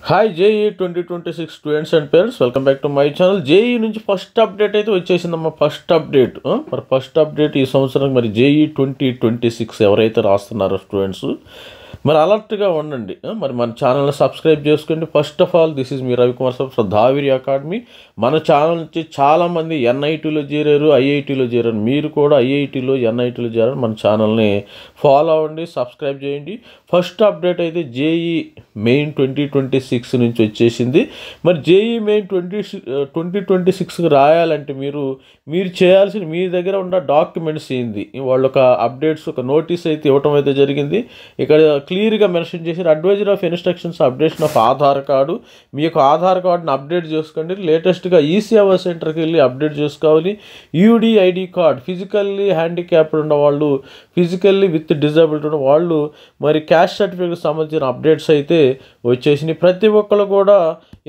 Hi JEE 2026 students and parents, welcome back to my channel. JEE నుంచి first update అయితే వచ్చేసిందమ్మా. First update first update ఈ సంవత్సరం మరి JEE 2026 ఎవరైతే రాస్తున్నారో స్టూడెంట్స్ మరి అలర్ట్గా ఉండండి. మరి మన ఛానల్ని సబ్స్క్రైబ్ చేసుకోండి. First of all this is me Ravikumar sir from Dhaviri academy. మన ఛానల్ నుంచి చాలామంది ఎన్ఐటీలో చేరారు, ఐఐటీలో చేరారు. మీరు కూడా ఐఐటీలో ఎన్ఐటీలో చేరారు. మన ఛానల్ని ఫాలో అవ్వండి, సబ్స్క్రైబ్ చేయండి. ఫస్ట్ అప్డేట్ అయితే జేఈ మెయిన్ 2026 నుంచి వచ్చేసింది. మరి జేఈ మెయిన్ 2026కి రాయాలంటే మీరు చేయాల్సిన మీ దగ్గర ఉన్న డాక్యుమెంట్స్ ఏంది, వాళ్ళు ఒక అప్డేట్స్ ఒక నోటీస్ అయితే ఇవ్వటం అయితే జరిగింది. ఇక్కడ క్లియర్గా మెన్షన్ చేసి advisor of instructions updation of Aadhaar card. మీ యొక్క ఆధార్ కార్డుని అప్డేట్ చేసుకోండి. లేటెస్ట్గా ఈసేవా సెంటర్కి వెళ్ళి అప్డేట్ చేసుకోవాలి. యూడిఐడి కార్డ్ ఫిజికల్లీ హ్యాండిక్యాప్డ్ ఉన్న వాళ్ళు, ఫిజికల్లీ విత్ డిజబిలిటీ ఉన్న వాళ్ళు మరి క్యాస్ట్ సర్టిఫికేట్కి సంబంధించిన అప్డేట్స్ అయితే వచ్చేసినాయి. ప్రతి ఒక్కరు కూడా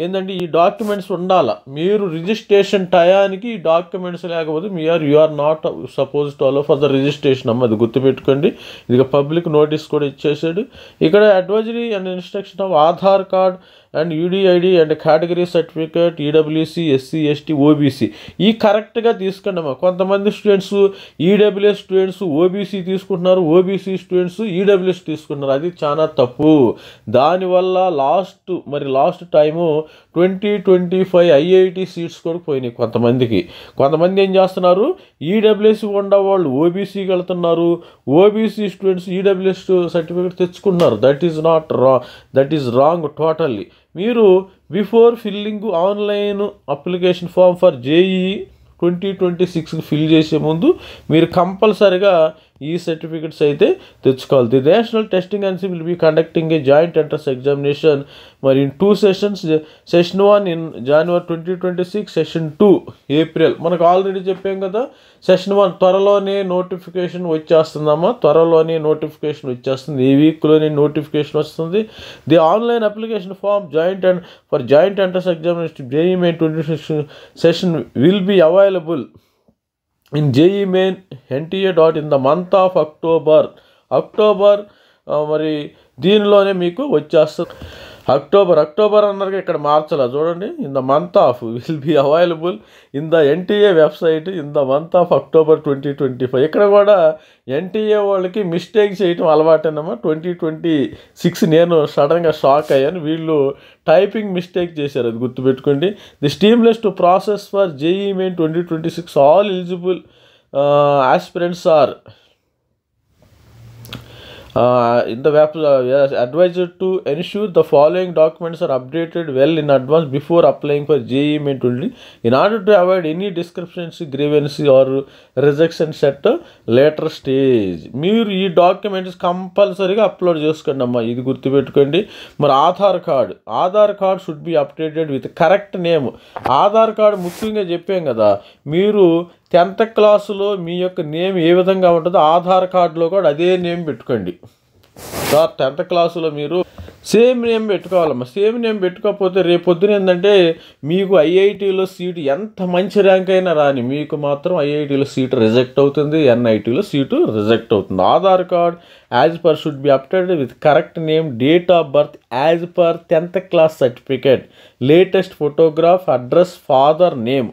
ఏంటంటే ఈ డాక్యుమెంట్స్ ఉండాలా. మీరు రిజిస్ట్రేషన్ టయానికి ఈ డాక్యుమెంట్స్ లేకపోతే you are not suppose to allow for the registration అమ్మ. అది గుర్తుపెట్టుకోండి. ఇది పబ్లిక్ నోటీస్ కూడా ఇచ్చేసాడు. ఇక్కడ advisory and instruction of Aadhaar card and UDID and category certificate, EWS, SC, ST, OBC ఈ కరెక్ట్గా తీసుకోండి అమ్మా. కొంతమంది స్టూడెంట్స్ ఈడబ్ల్యూఎస్ స్టూడెంట్స్ ఓబీసీ తీసుకుంటున్నారు, ఓబీసీ స్టూడెంట్స్ ఈడబ్ల్యూఎస్ తీసుకుంటున్నారు. అది చాలా తప్పు. దానివల్ల లాస్ట్ టైము 2025 ఐఐటి సీట్స్ కూడా పోయినాయి కొంతమంది ఏం చేస్తున్నారు, ఈడబ్ల్యూఎస్ ఉండేవాళ్ళు ఓబీసీకి వెళ్తున్నారు, ఓబీసీ స్టూడెంట్స్ ఈడబ్ల్యూఎస్ సర్టిఫికేట్ తెచ్చుకుంటున్నారు. That is wrong totally. మీరు before filling online application form for JEE 2026కి ఫిల్ చేసే ముందు మీరు కంపల్సరిగా ఈ సర్టిఫికెట్స్ అయితే తెచ్చుకోవాలి. The national testing agency will be conducting a joint entrance examination మరి in 2 sessions. Session 1 in January 2026, session 2 April. మనకు ఆల్రెడీ చెప్పాం కదా, సెషన్ 1 త్వరలోనే నోటిఫికేషన్ వచ్చేస్తుంది. ఈ వీక్లోనే నోటిఫికేషన్ వస్తుంది. The online application form joint entrance examination JEE main 2026 session will be available in JEE main NTA in the month of October. మరి దీనిలోనే మీకు వచ్చేస్తుంది. అక్టోబర్ అన్నారు, ఇక్కడ మార్చాల చూడండి. In the month of will be available in the NTA website in the month of October 2025. ఇక్కడ కూడా ఎన్టీఏ వాళ్ళకి మిస్టేక్ చేయటం అలవాటేనమ్మా. 2026 నేను సడన్గా షాక్ అయ్యాను. వీళ్ళు టైపింగ్ మిస్టేక్ చేశారు, అది గుర్తుపెట్టుకోండి. The seamless to process for JEE main 2026 all eligible aspirants are in the web advised to ensure the following documents are updated well in advance before applying for JEE Main 20 in order to avoid any discrepancy, grievance or rejection at a later stage. మీరు ఈ documents కంపల్సరీగా upload చేసుకోండి అమ్మా. ఇది గుర్తుపెట్టుకోండి. మరి Aadhaar card should be updated with correct name. Aadhaar card ముఖ్యంగా చెప్పాం కదా, మీరు 10th క్లాసులో మీ యొక్క నేమ్ ఏ విధంగా ఉంటుందో ఆధార్ కార్డులో కూడా అదే నేమ్ పెట్టుకోండి సార్. 10th క్లాసులో మీరు సేమ్ నేమ్ పెట్టుకోవాలమ్మా. సేమ్ నేమ్ పెట్టుకోకపోతే రేపొద్దున ఏంటంటే మీకు ఐఐటీలో సీటు ఎంత మంచి ర్యాంక్ అయినా రాని, మీకు మాత్రం ఐఐటీలో సీటు రిజెక్ట్ అవుతుంది, ఎన్ఐటీలో సీటు రిజెక్ట్ అవుతుంది. Aadhaar card as per should be updated with correct name, date of birth as per 10th class certificate, latest photograph, address, father name,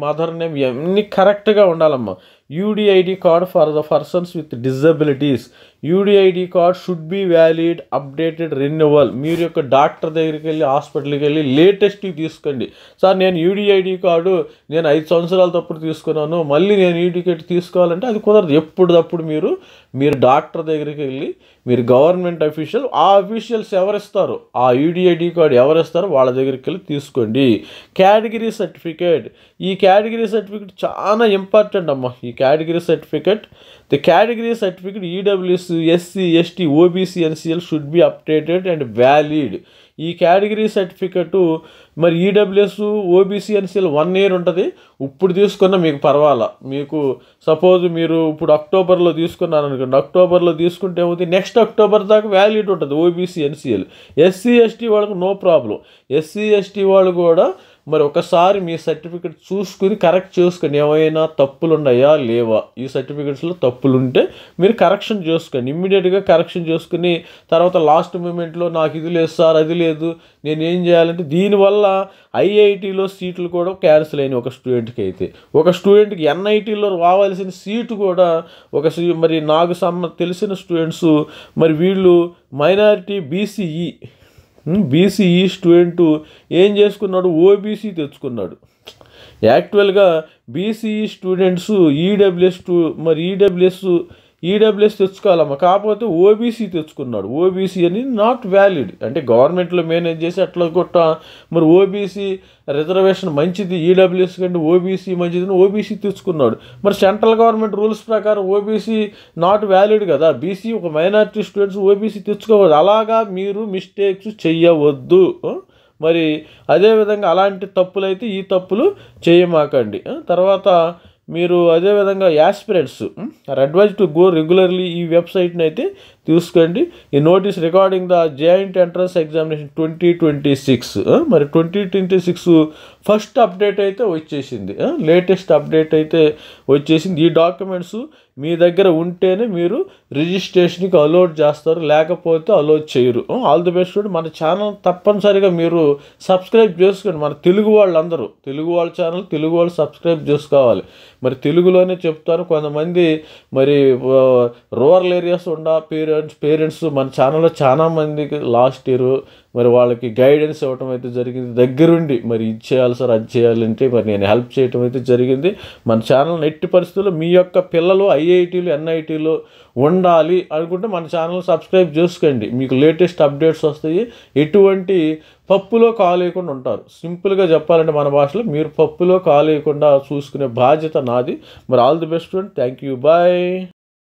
mother name ఇవన్నీ కరెక్ట్గా ఉండాలమ్మా. UDID card for the persons with disabilities. UDID card should be valid, updated, renewal. మీరు యొక్క doctor దగ్గరికి వెళ్ళి, హాస్పిటల్కి వెళ్ళి లేటెస్ట్వి తీసుకోండి. సార్ నేను యూడిఐడి కార్డు 5 సంవత్సరాల తప్పుడు తీసుకున్నాను, మళ్ళీ నేను యూడిఐడి తీసుకోవాలంటే అది కుదరదు. ఎప్పుడప్పుడు మీరు డాక్టర్ దగ్గరికి వెళ్ళి, మీరు గవర్నమెంట్ అఫీషియల్, ఆ అఫీషియల్స్ ఎవరిస్తారో, ఆ యూడిఐడి కార్డు ఎవరిస్తారో వాళ్ళ దగ్గరికి వెళ్ళి తీసుకోండి. కేటగిరీ సర్టిఫికేట్, ఈ కేటగిరీ సర్టిఫికేట్ చాలా ఇంపార్టెంట్ అమ్మా. ఈ category certificate, the category certificate EWS, SC, ST, OBC, NCL should be updated and valid. ఈ కేటగిరీ సర్టిఫికెట్ మరి ఈడబ్ల్యూఎస్, ఓబీసీ, ఎన్సీఎల్ 1 year ఉంటుంది. ఇప్పుడు తీసుకున్న మీకు పర్వాలా. మీకు సపోజ్ మీరు ఇప్పుడు అక్టోబర్లో తీసుకున్నారనుకోండి, అక్టోబర్లో తీసుకుంటే ఏమవుతుంది, నెక్స్ట్ అక్టోబర్ దాకా వ్యాలిడ్ ఉంటుంది ఓబీసీ, ఎన్సీఎల్. ఎస్సీ, ఎస్టీ వాళ్ళకు నో ప్రాబ్లం. ఎస్సీ, ఎస్టీ వాళ్ళు కూడా మరి ఒకసారి మీ సర్టిఫికెట్ చూసుకుని కరెక్ట్ చేసుకొని ఏమైనా తప్పులు ఉన్నాయా లేవా, ఈ సర్టిఫికెట్స్లో తప్పులు ఉంటే మీరు కరెక్షన్ చేసుకోండి. ఇమ్మీడియట్గా కరెక్షన్ చేసుకుని తర్వాత లాస్ట్ మూమెంట్లో నాకు ఇది లేదు సార్ అది లేదు నేను ఏం చేయాలంటే, దీనివల్ల ఐఐటీలో సీట్లు కూడా క్యాన్సిల్ అయినాయి ఒక స్టూడెంట్కి. అయితే ఒక స్టూడెంట్కి ఎన్ఐటీలో రావాల్సిన సీటు కూడా మరి నాకు తెలిసిన స్టూడెంట్స్ మరి వీళ్ళు మైనారిటీ బీసీఈ స్టూడెంట్ ఏం చేసుకున్నాడు, ఓబీసీ తెచ్చుకున్నాడు. యాక్చువల్గా బీసీఈ స్టూడెంట్స్ ఈడబ్ల్యూఎస్ తెచ్చుకోవాలమ్మా, కాకపోతే ఓబీసీ తెచ్చుకున్నాడు. ఓబీసీ అని నాట్ వ్యాలిడ్, అంటే గవర్నమెంట్లో మేనేజ్ చేసి అట్లా కొట్ట మరి ఓబీసీ రిజర్వేషన్ మంచిది, ఈడబ్ల్యూఎస్ కంటే ఓబీసీ మంచిదని ఓబీసీ తెచ్చుకున్నాడు. మరి సెంట్రల్ గవర్నమెంట్ రూల్స్ ప్రకారం ఓబీసీ నాట్ వ్యాలిడ్ కదా, బీసీ ఒక మైనారిటీ స్టూడెంట్స్ ఓబీసీ తెచ్చుకోవద్దు. అలాగా మీరు మిస్టేక్స్ చెయ్యవద్దు. మరి అదేవిధంగా అలాంటి తప్పులైతే ఈ తప్పులు చేయమాకండి. తర్వాత మీరు అదేవిధంగా aspirants are advise to go regularly ఈ వెబ్సైట్ని అయితే చూసుకోండి. ఈ notice regarding the joint entrance examination 2026 మరి 2026 ఫస్ట్ అప్డేట్ అయితే వచ్చేసింది, లేటెస్ట్ అప్డేట్ అయితే వచ్చేసింది. ఈ డాక్యుమెంట్స్ మీ దగ్గర ఉంటేనే మీరు రిజిస్ట్రేషన్కి అలౌడ్ చేస్తారు, లేకపోతే అలౌడ్ చేయరు. All the best. మన ఛానల్ తప్పనిసరిగా మీరు సబ్స్క్రైబ్ చేసుకోండి. మన తెలుగు వాళ్ళందరూ తెలుగు వాళ్ళ ఛానల్ తెలుగు వాళ్ళు సబ్స్క్రైబ్ చేసుకోవాలి. మరి తెలుగులోనే చెప్తాను. కొంతమంది మరి రూరల్ ఏరియాస్ పేరెంట్స్ మన ఛానల్లో చాలా మందికి లాస్ట్ ఇయర్ మరి వాళ్ళకి గైడెన్స్ ఇవ్వటం అయితే జరిగింది. దగ్గరుండి మరి ఇది చేయాలి సార్ అది చేయాలంటే మరి నేను హెల్ప్ చేయటం అయితే జరిగింది. మన ఛానల్ ఎట్టి పరిస్థితుల్లో మీ యొక్క పిల్లలు ఐఐటీలు ఎన్ఐటీలు ఉండాలి అనుకుంటే మన ఛానల్ సబ్స్క్రైబ్ చేసుకోండి. మీకు లేటెస్ట్ అప్డేట్స్ వస్తాయి. ఎటువంటి పప్పులో కాలేయకుండా ఉంటారు. సింపుల్గా చెప్పాలంటే మన భాషలో మీరు పప్పులో కాలేయకుండా చూసుకునే బాధ్యత నాది. మరి all the best. Thank you. Bye.